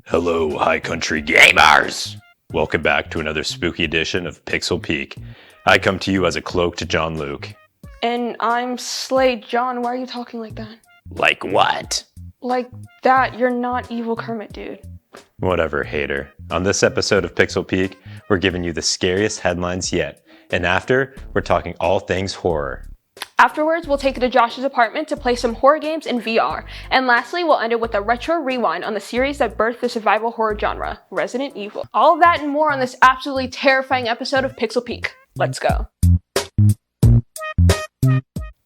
Hello, High Country Gamers! Welcome back to another spooky edition of Pixel Peak. I come to you as a cloaked John Luke. And I'm Slade. John, why are you talking like that? Like what? Like that, you're not evil Kermit, dude. Whatever, hater. On this episode of Pixel Peak, we're giving you the scariest headlines yet. And after, we're talking all things horror. Afterwards, we'll take it to Josh's apartment to play some horror games in VR. And lastly, we'll end it with a retro rewind on the series that birthed the survival horror genre, Resident Evil. All of that and more on this absolutely terrifying episode of Pixel Peak. Let's go.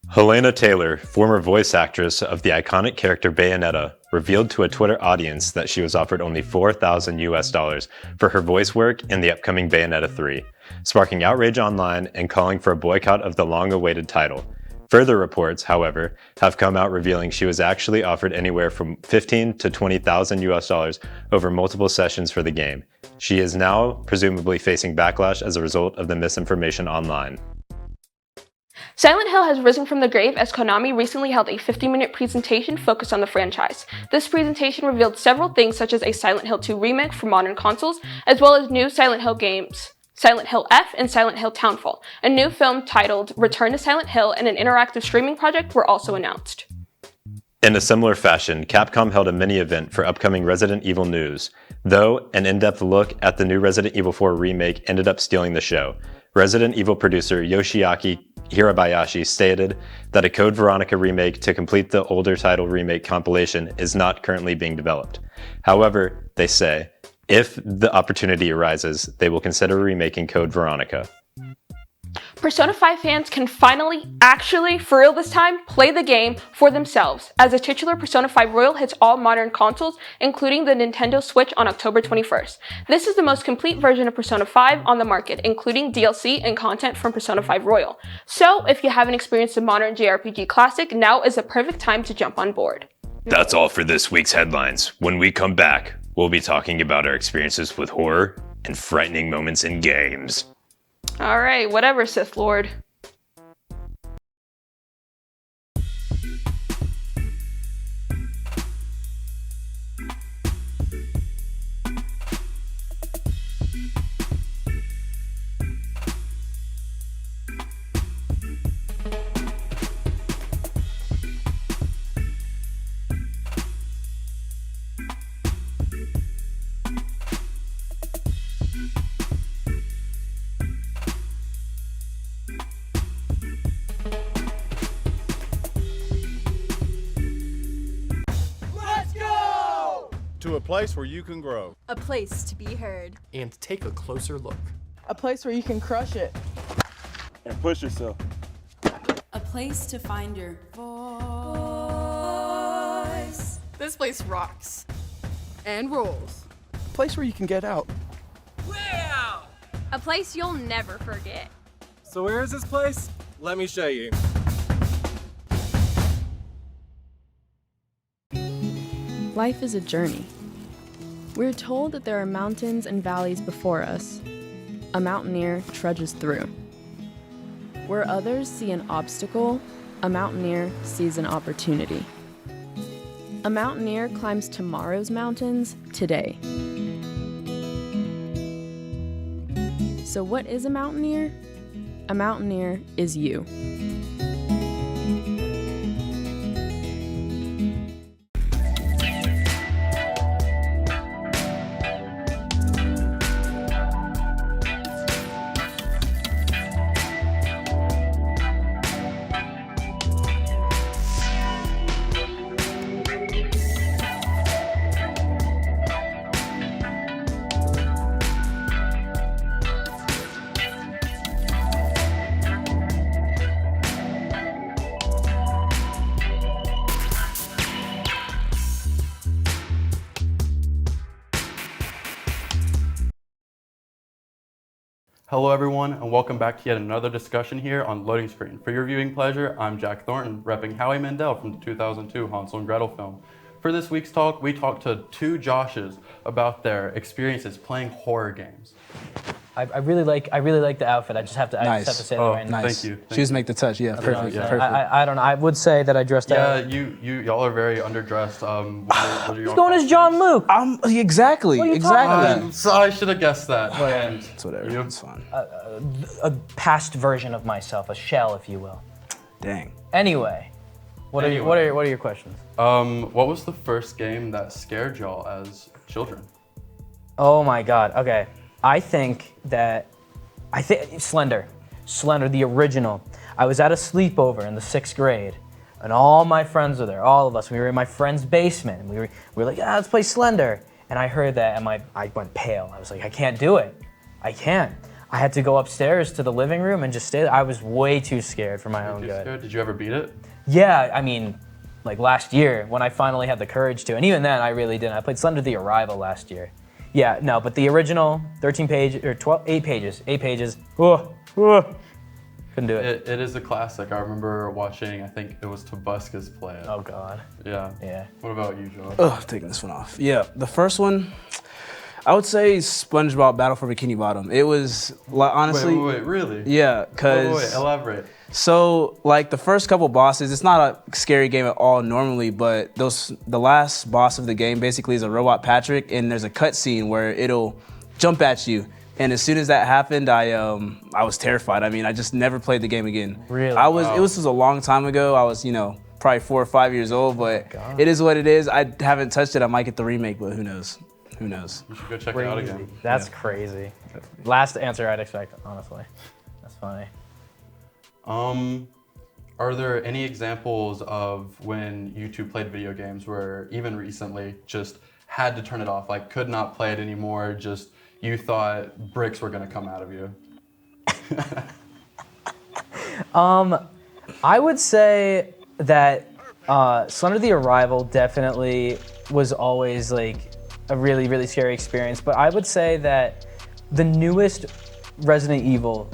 Helena Taylor, former voice actress of the iconic character Bayonetta, revealed to a Twitter audience that she was offered only $4,000 for her voice work in the upcoming Bayonetta 3, sparking outrage online and calling for a boycott of the long-awaited title. Further reports, however, have come out revealing she was actually offered anywhere from $15,000 to $20,000 over multiple sessions for the game. She is now presumably facing backlash as a result of the misinformation online. Silent Hill has risen from the grave as Konami recently held a 50-minute presentation focused on the franchise. This presentation revealed several things such as a Silent Hill 2 remake for modern consoles, as well as new Silent Hill games, Silent Hill F and Silent Hill Townfall. A new film titled Return to Silent Hill and an interactive streaming project were also announced. In a similar fashion, Capcom held a mini-event for upcoming Resident Evil news, though an in-depth look at the new Resident Evil 4 remake ended up stealing the show. Resident Evil producer Yoshiaki Hirabayashi stated that a Code Veronica remake to complete the older title remake compilation is not currently being developed. However, they say, if the opportunity arises, they will consider remaking Code Veronica. Persona 5 fans can finally, actually, for real this time, play the game for themselves, as the titular Persona 5 Royal hits all modern consoles, including the Nintendo Switch on October 21st. This is the most complete version of Persona 5 on the market, including DLC and content from Persona 5 Royal. So, if you haven't experienced a modern JRPG classic, now is the perfect time to jump on board. That's all for this week's headlines. When we come back, we'll be talking about our experiences with horror and frightening moments in games. Alright, whatever, Sith Lord. To a place where you can grow. A place to be heard. And take a closer look. A place where you can crush it. And push yourself. A place to find your voice. This place rocks. And rolls. A place where you can get out. A place you'll never forget. So where is this place? Let me show you. Life is a journey. We're told that there are mountains and valleys before us. A mountaineer trudges through. Where others see an obstacle, a mountaineer sees an opportunity. A mountaineer climbs tomorrow's mountains today. So what is a mountaineer? A mountaineer is you. Hello everyone, and welcome back to yet another discussion here on Loading Screen. For your viewing pleasure, I'm Jack Thornton, repping Howie Mandel from the 2002 Hansel and Gretel film. For this week's talk, we talked to two Joshes about their experiences playing horror games. I really like the outfit. I just have to say that right now. Thank you. Shoes make the touch. Yeah, perfect. Yeah. Perfect. I don't know. I would say that I dressed out. Yeah, y'all are very underdressed. What are He's going as John Luke. Exactly. What are you talking about? So I should have guessed that. It's whatever. It's fine. A past version of myself, a shell, if you will. Dang. Anyway, what are your questions? What was the first game that scared y'all as children? Oh my God. Okay, I think Slender, the original. I was at a sleepover in the 6th grade, and all my friends were there. All of us. We were in my friend's basement, and we were like, let's play Slender. And I heard that, and I went pale. I was like, I can't do it. I can't. I had to go upstairs to the living room and just stay there. I was way too scared for my own good. Scared? Did you ever beat it? Yeah, I mean, like last year when I finally had the courage to, and even then I really didn't. I played Slender the Arrival last year. Yeah, no, but the original 8 pages. Couldn't do it. It is a classic. I remember watching, I think it was Tobuscus play it. Oh God. Yeah. Yeah. What about you, Joe? Oh, taking this one off. Yeah, the first one, I would say SpongeBob Battle for Bikini Bottom. It was, honestly. Wait, really? Yeah, because. Wait, elaborate. So, like, the first couple bosses, it's not a scary game at all normally, but the last boss of the game basically is a robot Patrick, and there's a cutscene where it'll jump at you. And as soon as that happened, I was terrified. I mean, I just never played the game again. Really? It was a long time ago. I was, probably 4 or 5 years old, but it is what it is. I haven't touched it. I might get the remake, but who knows? Who knows? You should go check it out again. That's crazy. Last answer I'd expect, honestly. That's funny. Are there any examples of when you two played video games where even recently just had to turn it off, like could not play it anymore, just you thought bricks were gonna come out of you? I would say that Slender the Arrival definitely was always like a really, really scary experience, but I would say that the newest Resident Evil,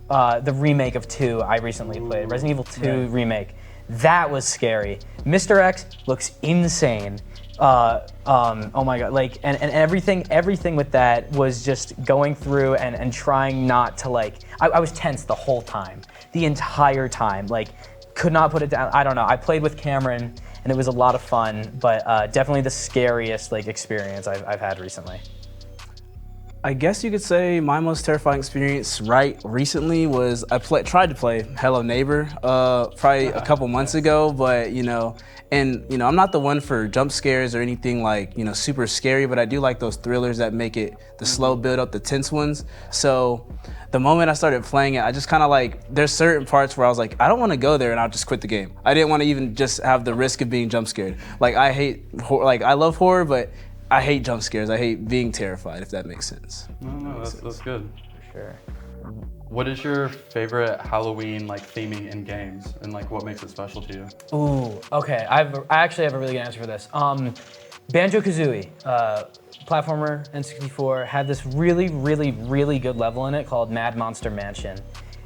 the remake of 2 I recently played, Resident Evil 2 remake, that was scary. Mr. X looks insane. Oh my God, like, and everything with that was just going through and trying not to like, I was tense the whole time, the entire time, like, could not put it down. I don't know, I played with Cameron and it was a lot of fun, but definitely the scariest like experience I've had recently. I guess you could say my most terrifying experience recently was I tried to play Hello Neighbor probably a couple months ago, but I'm not the one for jump scares or anything like, super scary, but I do like those thrillers that make it the slow build up, the tense ones. So the moment I started playing it, I just kind of like, there's certain parts where I was like, I don't want to go there, and I'll just quit the game. I didn't want to even just have the risk of being jump scared. Like I love horror, but I hate jump scares. I hate being terrified, if that makes sense. No, that's good. For sure. What is your favorite Halloween like theming in games, and like what makes it special to you? Ooh, okay. I actually have a really good answer for this. Banjo-Kazooie, platformer, N64, had this really, really, really good level in it called Mad Monster Mansion.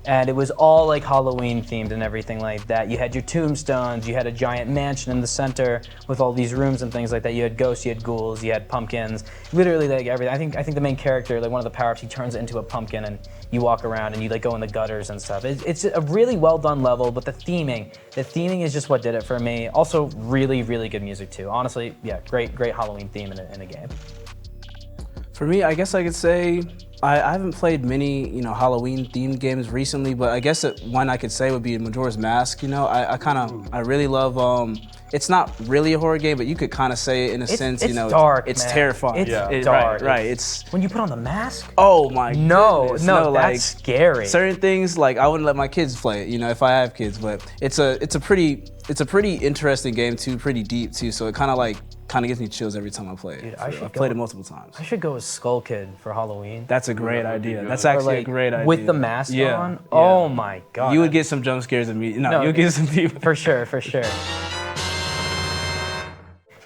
And it was all like Halloween themed and everything like that. You had your tombstones, you had a giant mansion in the center with all these rooms and things like that. You had ghosts, you had ghouls, you had pumpkins, literally like everything. I think the main character, like one of the power-ups, he turns into a pumpkin and you walk around and you like go in the gutters and stuff. It's a really well done level, but the theming is just what did it for me. Also really, really good music too. Honestly, yeah, great Halloween theme in a game. For me, I guess I could say I haven't played many, Halloween themed games recently, but I guess one I could say would be Majora's Mask. I really love. It's not really a horror game, but you could kind of say it in a sense. It's dark. It's man. terrifying. It's dark. Right. It's when you put on the mask. Oh my goodness. No, like, that's scary. Certain things, like I wouldn't let my kids play it. If I have kids, but it's a pretty interesting game too, pretty deep too. So it kind of gives me chills every time I play it. Dude, I've played it multiple times. I should go as Skull Kid for Halloween. That's a great idea. That's actually a great idea. With the mask on? Yeah. Oh my God. You would get some jump scares immediately. No, you would get some people. For sure.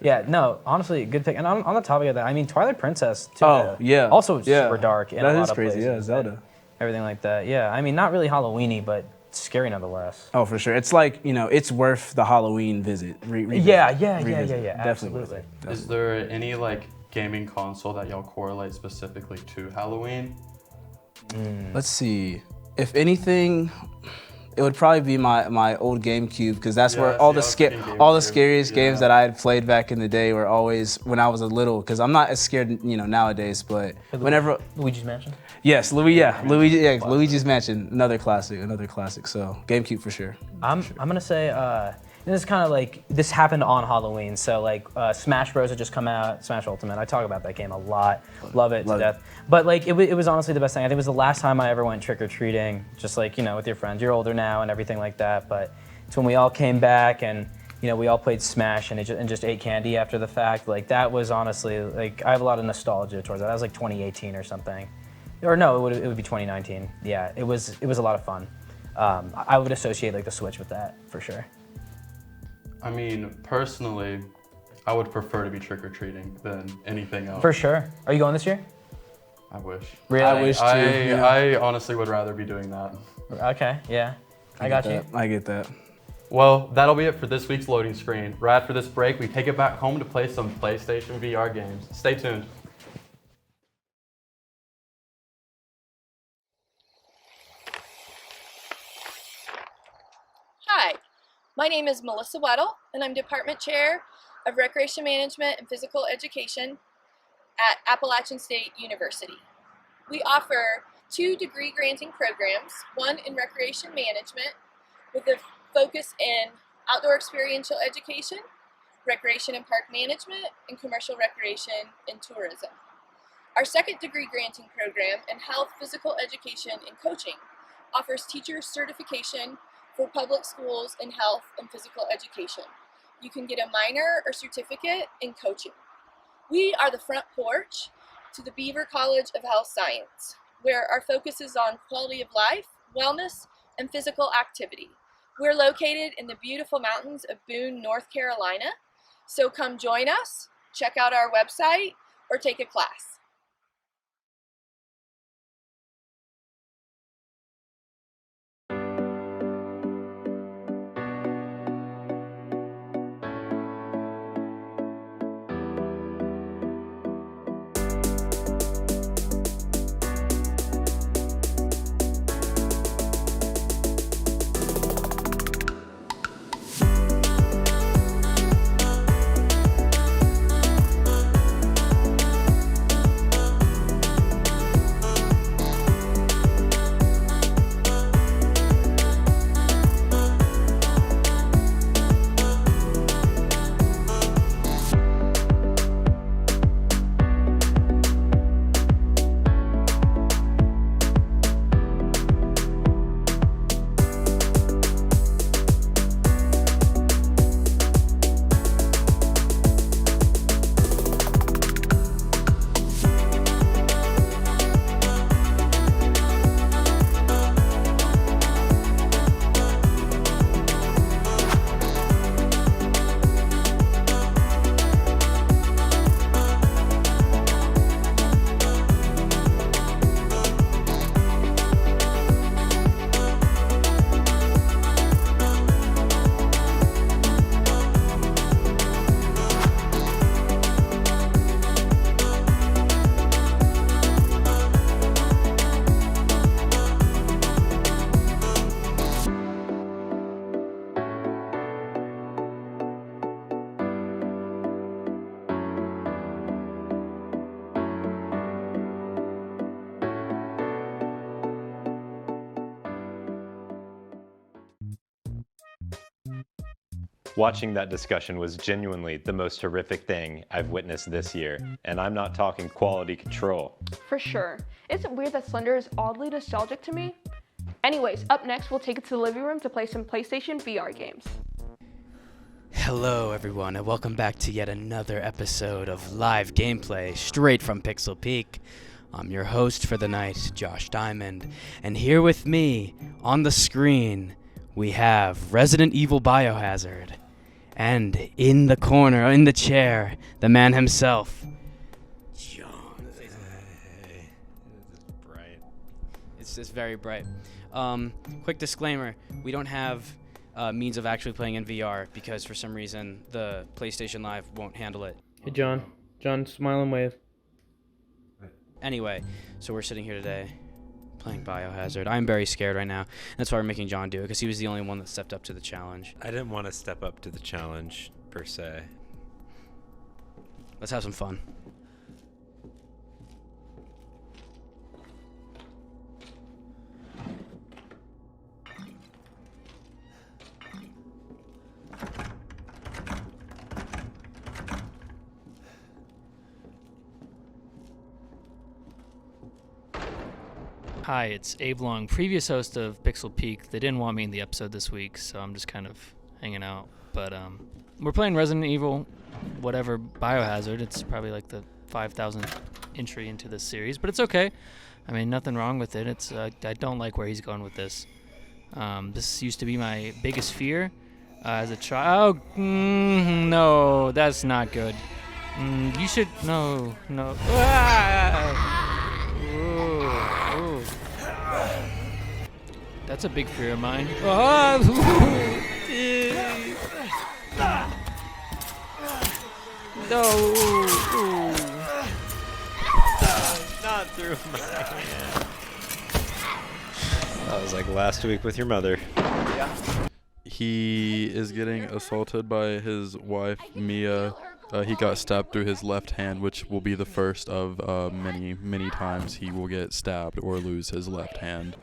Yeah, no, honestly, good pick. And on the topic of that, I mean, Twilight Princess, too. Oh, yeah. Also super dark in a lot That is of crazy, places. yeah, Zelda. Everything like that, yeah. I mean, not really Halloween-y, but scary nonetheless. Oh, for sure. It's like, it's worth the Halloween visit. Yeah, Definitely absolutely. Is there any like gaming console that y'all correlate specifically to Halloween? Let's see. If anything, it would probably be my old GameCube, because that's where all the scariest games that I had played back in the day were always when I was a little. Because I'm not as scared, nowadays. But whenever Luigi's Mansion. yes, Luigi's Mansion, another classic. So GameCube for sure. I'm gonna say this is kind of like this happened on Halloween. So like Smash Bros had just come out, Smash Ultimate. I talk about that game a lot, love it to death. But like it was honestly the best thing. I think it was the last time I ever went trick or treating, just like with your friends. You're older now and everything like that, but it's when we all came back and we all played Smash and just ate candy after the fact. Like that was honestly like I have a lot of nostalgia towards that. That was like 2018 or something, or no, it would be 2019. Yeah, it was a lot of fun. I would associate like the Switch with that for sure. I mean, personally, I would prefer to be trick-or-treating than anything else. For sure. Are you going this year? I wish. Really? I wish too. I honestly would rather be doing that. Okay, yeah. I got you. I get that. Well, that'll be it for this week's loading screen. Right after this break, we take it back home to play some PlayStation VR games. Stay tuned. Hi, my name is Melissa Weddle, and I'm Department Chair of Recreation Management and Physical Education at Appalachian State University. We offer 2 degree-granting programs, one in Recreation Management with a focus in Outdoor Experiential Education, Recreation and Park Management, and Commercial Recreation and Tourism. Our second degree-granting program in Health, Physical Education, and Coaching offers teacher certification for public schools in health and physical education. You can get a minor or certificate in coaching. We are the front porch to the Beaver College of Health Science, where our focus is on quality of life, wellness, and physical activity. We're located in the beautiful mountains of Boone, North Carolina, so come join us, check out our website, or take a class. Watching that discussion was genuinely the most horrific thing I've witnessed this year, and I'm not talking quality control. For sure. Isn't it weird that Slender is oddly nostalgic to me? Anyways, up next we'll take it to the living room to play some PlayStation VR games. Hello everyone, and welcome back to yet another episode of live gameplay straight from Pixel Peak. I'm your host for the night, Josh Diamond, and here with me on the screen we have Resident Evil Biohazard. And in the corner, in the chair, the man himself, John. It's bright. It's just very bright. Quick disclaimer, we don't have means of actually playing in VR because for some reason the PlayStation Live won't handle it. Hey John. John, smile and wave. Anyway, so we're sitting here today playing Biohazard. I'm very scared right now. That's why we're making John do it, because he was the only one that stepped up to the challenge. I didn't want to step up to the challenge, per se. Let's have some fun. Hi, it's Abe Long, previous host of Pixel Peak. They didn't want me in the episode this week, so I'm just kind of hanging out. But we're playing Resident Evil, whatever, Biohazard. It's probably like the 5,000th entry into this series, but it's okay. I mean, nothing wrong with it. It's I don't like where he's going with this. This used to be my biggest fear as a child. No, that's not good. You should no. Ooh. That's a big fear of mine. No. Not through my hand. That was like last week with your mother. He is getting assaulted by his wife, Mia. He got stabbed through his left hand, which will be the first of many, many times he will get stabbed or lose his left hand.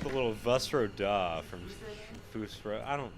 The little Vusro Da from Fusro. I don't.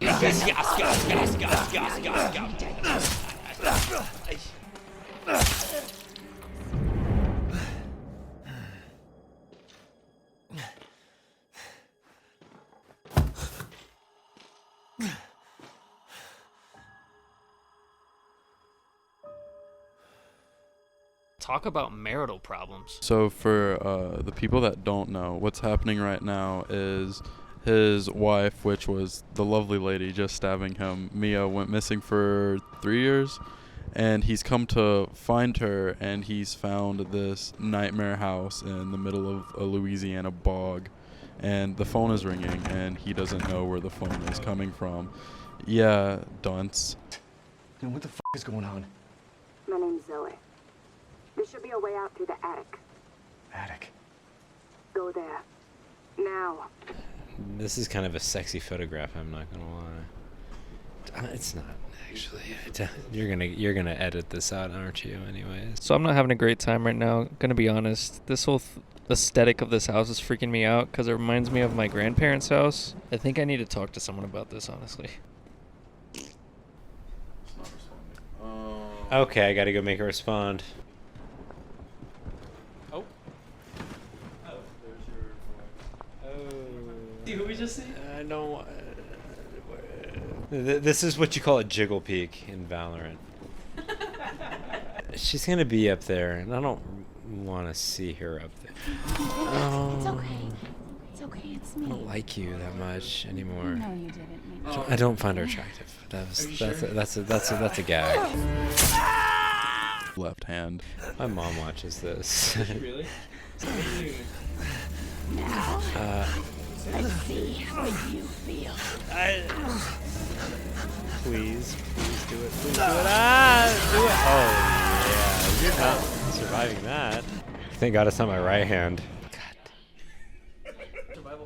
Talk about marital problems. So for the people that don't know, what's happening right now is his wife, which was the lovely lady just stabbing him, Mia, went missing for 3 years, and he's come to find her, and he's found this nightmare house in the middle of a Louisiana bog, and the phone is ringing, and he doesn't know where the phone is coming from. Yeah, dunce. Dude, what the f is going on? My name's Zoe. There should be a way out through the attic. Attic. Go there. Now. This is kind of a sexy photograph, I'm not gonna lie. It's not actually. You're gonna edit this out, aren't you? Anyways. So I'm not having a great time right now. Gonna be honest. This whole aesthetic of this house is freaking me out because it reminds me of my grandparents' house. I think I need to talk to someone about this, honestly. Okay, I gotta go make her respond. Who we just see? I don't. This is what you call a jiggle peek in Valorant. She's gonna be up there, and I don't want to see her up there. Oh, It's okay. It's okay. It's me. I don't like you that much anymore. No, you didn't. I don't find her attractive. That's a gag. Left hand. My mom watches this. Really? Now, let's see how you feel. Please do it. Please do it. Do it. Oh yeah, you're not surviving that. Thank God it's not my right hand.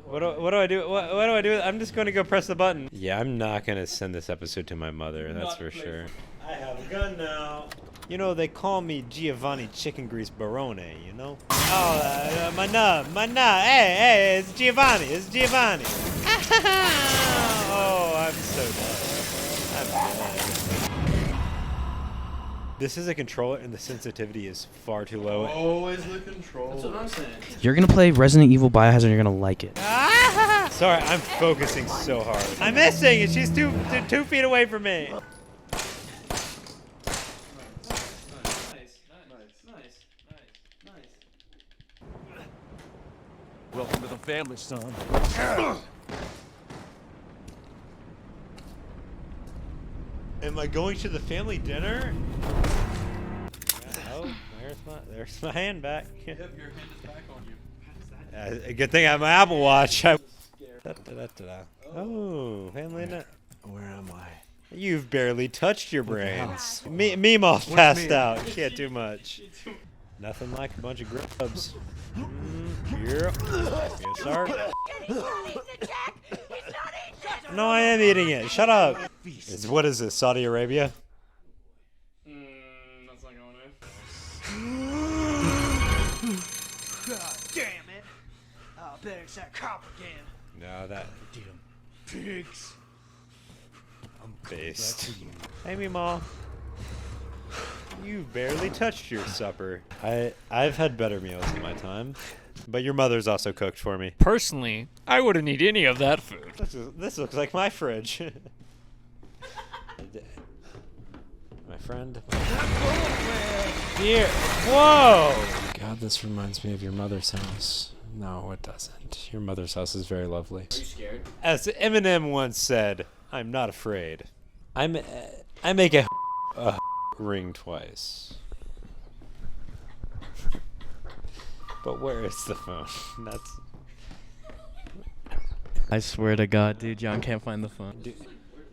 What do I do? What do I do? I'm just going to go press the button. Yeah, I'm not going to send this episode to my mother. That's for sure. I have a gun now. You know, they call me Giovanni Chicken Grease Barone, you know? Oh, my nub. Hey, it's Giovanni. Oh, I'm so dead. This is a controller, and the sensitivity is far too low. Always the controller. That's what I'm saying. You're gonna play Resident Evil Biohazard and you're gonna like it. Sorry, I'm focusing so hard. I'm missing, and she's two feet away from me. Welcome to the family, son. Am I going to the family dinner? Oh, there's my hand back. Yep, your hand is back on you. A good thing I have my Apple Watch. Oh, family dinner. Where am I? You've barely touched your brains. Meme all passed out. Can't do much. Nothing like a bunch of grubs. Yeah. Yes, sir. No, I am eating it. Shut up. What is this, Saudi Arabia? That's not going God damn it. I bet it's that cop again. No, that... Pigs. I'm based. Hey, Meemaw. You've barely touched your supper. I've had better meals in my time, but your mother's also cooked for me. Personally, I wouldn't eat any of that food. This looks like my fridge. My friend. Dear. Whoa! God, this reminds me of your mother's house. No, it doesn't. Your mother's house is very lovely. Are you scared? As Eminem once said, I'm not afraid. I make a ring twice. But where is the phone? That's... I swear to God, dude, John can't find the phone. Dude,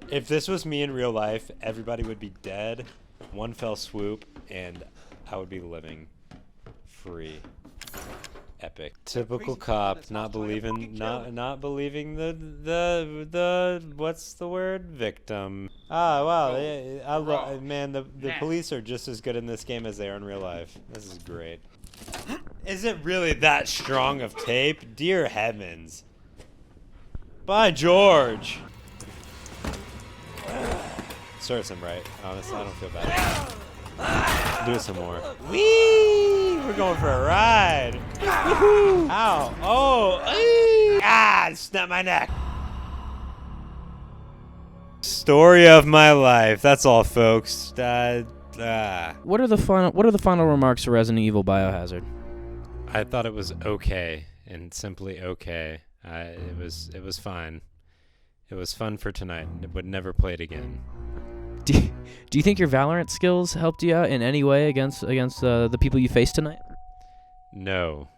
if this was me in real life, everybody would be dead, one fell swoop, and I would be living free. Epic. Typical cop, not believing the what's the word? Victim. Ah, wow. Man, the police are just as good in this game as they are in real life. This is great. Is it really that strong of tape? Dear heavens. By George. Serves him right. Honestly, I don't feel bad. Do it some more. Whee! We're going for a ride. Woohoo! Ow! Oh! Eee! Ah! Snap my neck. Story of my life. That's all, folks. What are the final remarks for Resident Evil Biohazard? I thought it was okay, and simply okay. It was fine. It was fun for tonight. I would never play it again. Do you think your Valorant skills helped you out in any way against the people you faced tonight? No.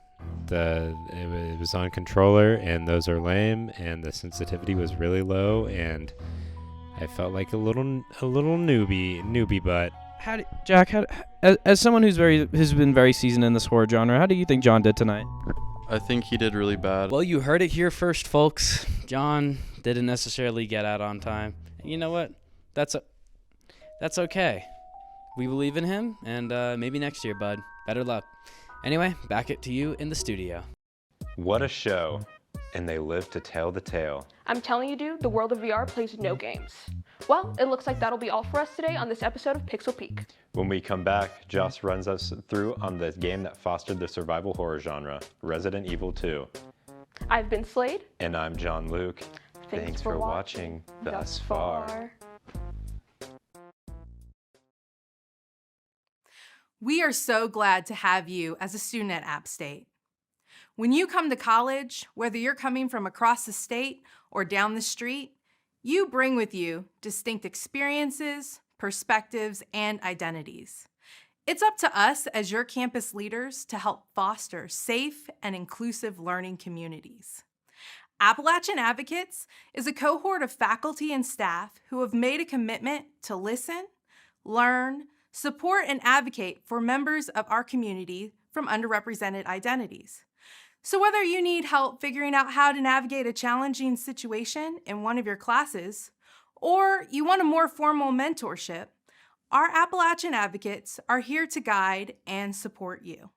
It was on controller, and those are lame, and the sensitivity was really low, and I felt like a little newbie butt. Jack, as someone who's been very seasoned in this horror genre, how do you think John did tonight? I think he did really bad. Well, you heard it here first, folks. John didn't necessarily get out on time. And you know what? That's okay. We believe in him, and maybe next year, bud. Better luck. Anyway, back it to you in the studio. What a show. And they live to tell the tale. I'm telling you, dude, the world of VR plays no games. Well, it looks like that'll be all for us today on this episode of Pixel Peak. When we come back, Joss runs us through on the game that fostered the survival horror genre, Resident Evil 2. I've been Slade. And I'm John Luke. Thanks for watching thus far. We are so glad to have you as a student at App State. When you come to college, whether you're coming from across the state or down the street, you bring with you distinct experiences, perspectives, and identities. It's up to us as your campus leaders to help foster safe and inclusive learning communities. Appalachian Advocates is a cohort of faculty and staff who have made a commitment to listen, learn, support, and advocate for members of our community from underrepresented identities. So whether you need help figuring out how to navigate a challenging situation in one of your classes, or you want a more formal mentorship, our Appalachian Advocates are here to guide and support you.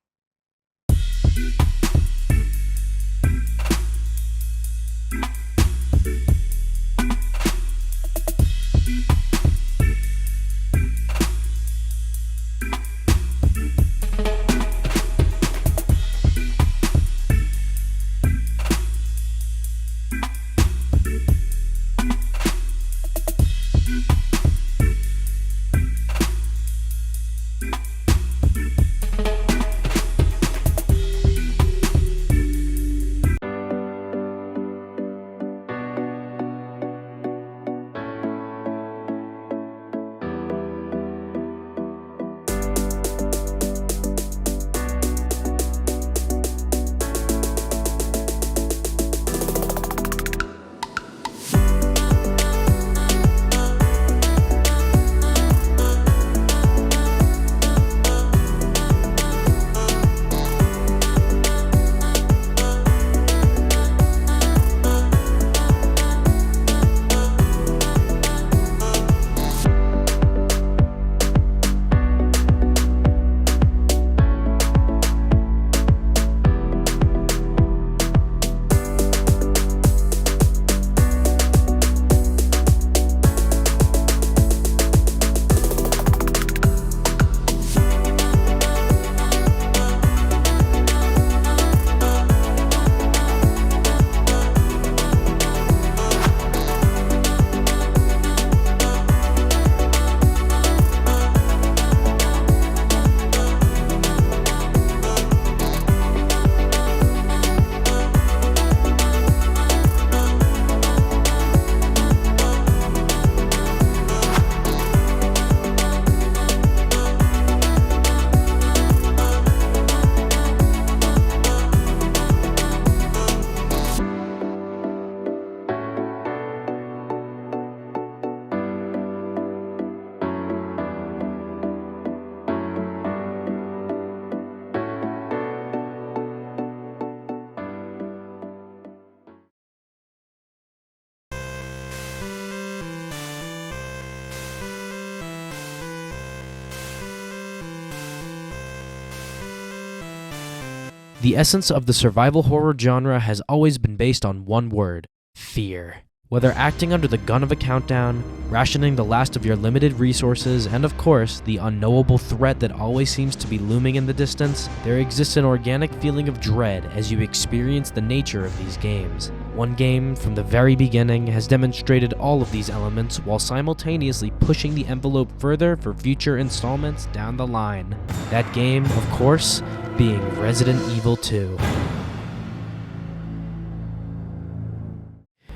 The essence of the survival horror genre has always been based on one word: fear. Whether acting under the gun of a countdown, rationing the last of your limited resources, and of course, the unknowable threat that always seems to be looming in the distance, there exists an organic feeling of dread as you experience the nature of these games. One game, from the very beginning, has demonstrated all of these elements while simultaneously pushing the envelope further for future installments down the line. That game, of course, being Resident Evil 2.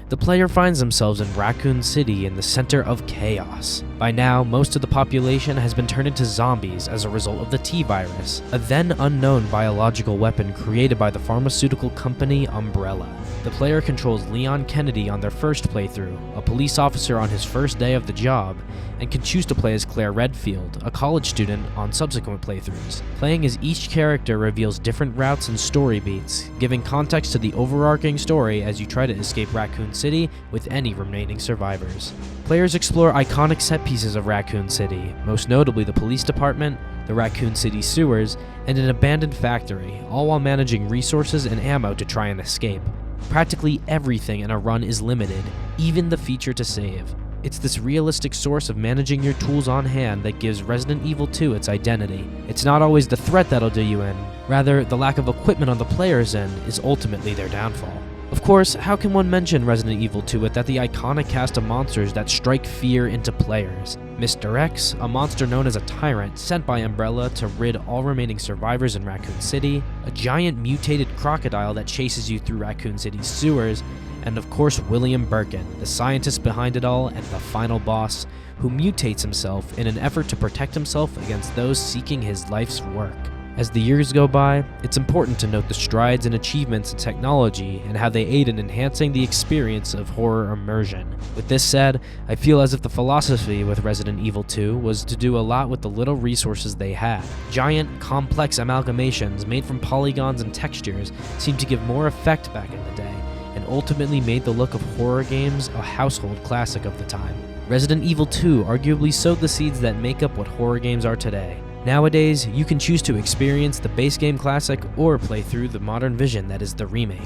The player finds themselves in Raccoon City in the center of chaos. By now, most of the population has been turned into zombies as a result of the T-virus, a then unknown biological weapon created by the pharmaceutical company Umbrella. The player controls Leon Kennedy on their first playthrough, a police officer on his first day of the job, and can choose to play as Claire Redfield, a college student, on subsequent playthroughs. Playing as each character reveals different routes and story beats, giving context to the overarching story as you try to escape Raccoon City with any remaining survivors. Players explore iconic set pieces of Raccoon City, most notably the police department, the Raccoon City sewers, and an abandoned factory, all while managing resources and ammo to try and escape. Practically everything in a run is limited, even the feature to save. It's this realistic source of managing your tools on hand that gives Resident Evil 2 its identity. It's not always the threat that'll do you in, rather the lack of equipment on the player's end is ultimately their downfall. Of course, how can one mention Resident Evil 2 without the iconic cast of monsters that strike fear into players? Mr. X, a monster known as a tyrant sent by Umbrella to rid all remaining survivors in Raccoon City, a giant mutated crocodile that chases you through Raccoon City's sewers, and of course William Birkin, the scientist behind it all and the final boss, who mutates himself in an effort to protect himself against those seeking his life's work. As the years go by, it's important to note the strides and achievements in technology and how they aid in enhancing the experience of horror immersion. With this said, I feel as if the philosophy with Resident Evil 2 was to do a lot with the little resources they had. Giant, complex amalgamations made from polygons and textures seemed to give more effect back in the day, and ultimately made the look of horror games a household classic of the time. Resident Evil 2 arguably sowed the seeds that make up what horror games are today. Nowadays, you can choose to experience the base game classic or play through the modern vision that is the remake.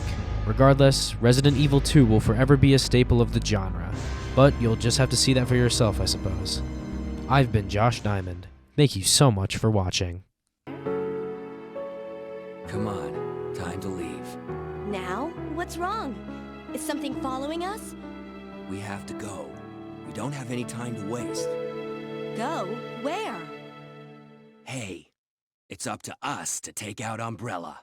Regardless, Resident Evil 2 will forever be a staple of the genre, but you'll just have to see that for yourself, I suppose. I've been Josh Diamond. Thank you so much for watching. Come on, time to leave. Now? What's wrong? Is something following us? We have to go. We don't have any time to waste. Go? Where? Hey, it's up to us to take out Umbrella.